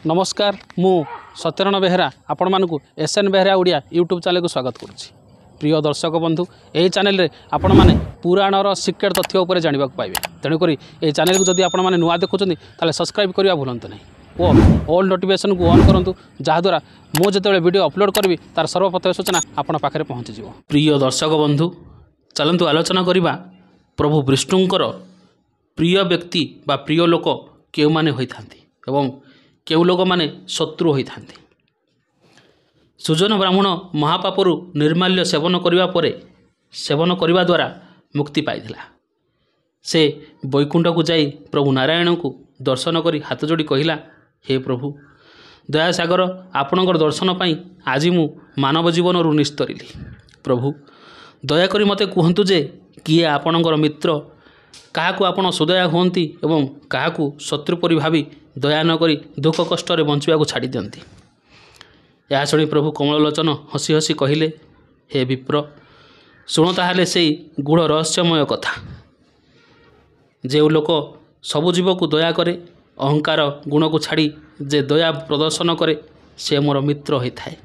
नमस्कार मु S.N.Behera आपण मानकु S.N.Behera ओडिया यूट्यूब चैनल को स्वागत करुच्ची। प्रिय दर्शक बंधु यही चैनल रे आपण माने पुराणर सिक्रेट तथ्य उपर जानिबा पाइबे। तेणुक ये चैनल को जदि आपण माने नुआ देखुछन्ती ताले सब्सक्राइब करिया भूलंतु नहीं और ऑल नोटिफिकेशन को ऑन करंतु जहाँद्वारा मु जेतेबेले वीडियो अपलोड करबी तार सर्वप्रथम सूचना आपण पाखरे पहुँची जिवो। प्रिय दर्शक बंधु चलंतु आलोचना करिबा प्रभु विष्णुंकर प्रिय व्यक्ति बा प्रिय लोक केउ माने होइथांती एवं केउ लोक माने शत्रु होइथांती। सुजन ब्राह्मण महापापरु निर्माल्य सेवन करने द्वारा मुक्ति पाइथिला। से वैकुंठ को जाई प्रभु नारायण को दर्शन करी हाथ जोड़ी कहिला, हे प्रभु दयासागर आपणकर दर्शन पाई आज मु मानव जीवन रु निस्तरिली। प्रभु दयाकरी मते कहतु जे किए आपणकर मित्र काहाकू आपण सुदया हुंती एवं काहाकू शत्रु परि भावी दया न करी दुख कष्ट रे बंचिबा को छाड़ी दियंती। या शुणी प्रभु कमललोचन हसी हसी कहिले, हे विप्र शुण ताहले से गूढ़ रहस्यमय कथा। जे लोक सबु जीव को दया करे अहंकार गुण को छाड़ी जे दया प्रदर्शन करे से मोर मित्र होता है।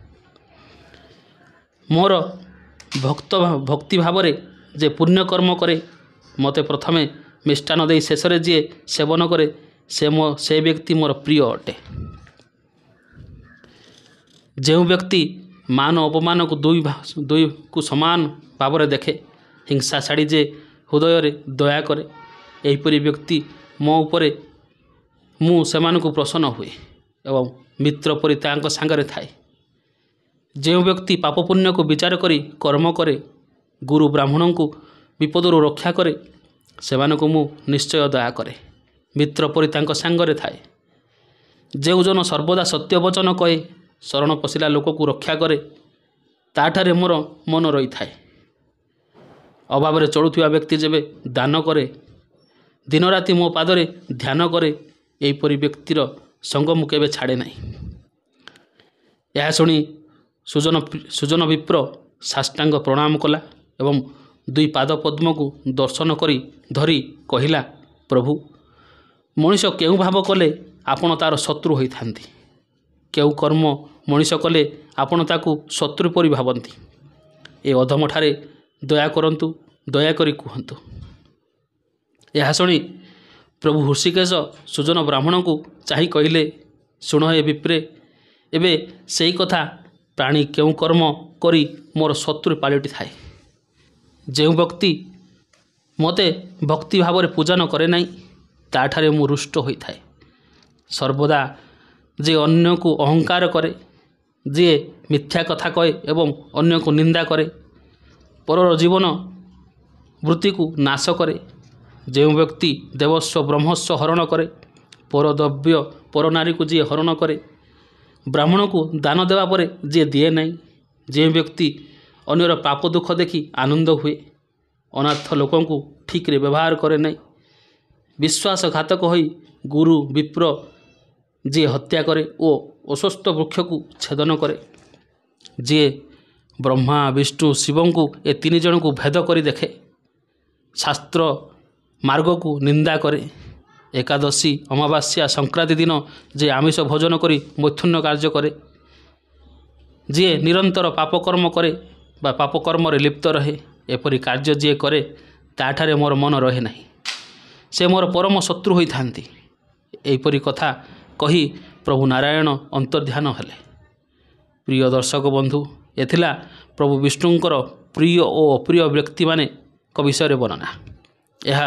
मोर भक्ति भाव जे पुण्य कर्म करे मते प्रथमे मिष्टान दे शेष जी सेवन करे से व्यक्ति मोर प्रिय अटे। जो व्यक्ति मान अपमान को दुई को समान भाव में देखे हिंसा छाड़ी जे हृदय रे दया करे एहीपरि व्यक्ति मो उपरे मु सेमान को प्रसन्न हुए एवं मित्र परि तांक सांगरे थाए। जो व्यक्ति पाप पुण्य को विचार करी कर्म करे गुरु ब्राह्मण को विपदरु रक्षा करे सेमान को मु निश्चय दया करे मित्र परि तांक सांगरे थाए। जो जन सर्वदा सत्य वचन कहे शरण पशिला लोक को रक्षा करे ताठारे मोर मन रही थाए। अभाव रे चलुथिबा व्यक्ति जेबे दान करे दिन राति मो पादरे ध्यान करे एहीपरि व्यक्तिर संग मु केबे छाड़े नहीं। यह शुणी सुजन विप्र साष्टांग प्रणाम कला एवं दुई पाद पद्म को दर्शन करी धरी कहिला, प्रभु मनीष केउ भाव कले आपण तार शत्रु होइथांती, केउ कर्म मनीष कले आपण ताकू शत्रु परि भावंती। ए अधम ठारे दया करंतु दया करी कहंतु। यह शुणी प्रभु हृषिकेश सुजन ब्राह्मण को चाहि कहिले, शुण हे विप्रे एबे सेई कथा प्राणी केउ कर्म करी मोर शत्रु पालिटी थाए। जो व्यक्ति मते भक्ति भाव में पूजा न करे नहीं ताठारे मु रुष्ट होता है। सर्वदा जे अन्य को अहंकार करे जे मिथ्या कथा कहे एवं अन्य को निंदा करे परर जीवन वृत्ति को नाश करे जो व्यक्ति देवस्व ब्रह्मस्व हरण करे पर द्रव्य पर नारी को जी हरण करे ब्राह्मण को दान देवा पर जे दिए नहीं जे व्यक्ति अन्यर पाप दुख देखी आनंद हुए अनाथ लोकों को ठीक रे व्यवहार करे नहीं विश्वासघातक होई गुरु विप्र जे हत्या करे ओ अस्वस्थ वृक्ष को छेदन करे जे ब्रह्मा विष्णु शिव को ए तीन जन को भेद करी देखे शास्त्र मार्ग को निंदा करे एकादशी अमावास्या संक्रांति दिन जे आमिष भोजन करी मैथुन कार्य करे जे निरंतर पापकर्म करे बा पापकर्म रे लिप्त रहे एपरि कार्य जे करे ताठारे मोर मन रहे नहीं से मोर परम शत्रु होई थांती। एपरि कथा कही प्रभु नारायण अंतर्ध्यान हेले। प्रिय दर्शक बंधु एथिला प्रभु विष्णुंकर प्रिय और अप्रिय व्यक्ति माने को विषय वर्णना। यह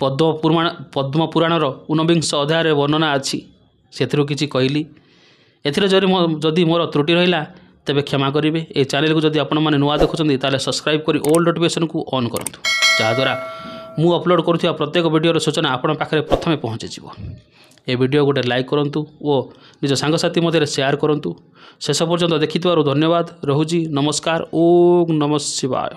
पद्म पुराणर 49 अध्याय वर्णना अच्छी से किसी कहली एथिरे जदि मोर त्रुटि रहिला तेबे क्षमा करेंगे। ये चैनल को जदि आपण मैंने नुआ देखुं ताले सब्सक्राइब करी ऑल नोटिफिकेशन को ऑन करूँ जहाँद्वारा मु अपलोड करुवा प्रत्येक वीडियो सूचना आपण पाखे प्रथमे पहुँची जीव। ए वीडियो गोटे लाइक करूँ और निज सांगसाथी मध्य शेयर करूँ। शेष पर्यंत देखि धन्यवाद। रहुजी नमस्कार। ओम नमः शिवाय।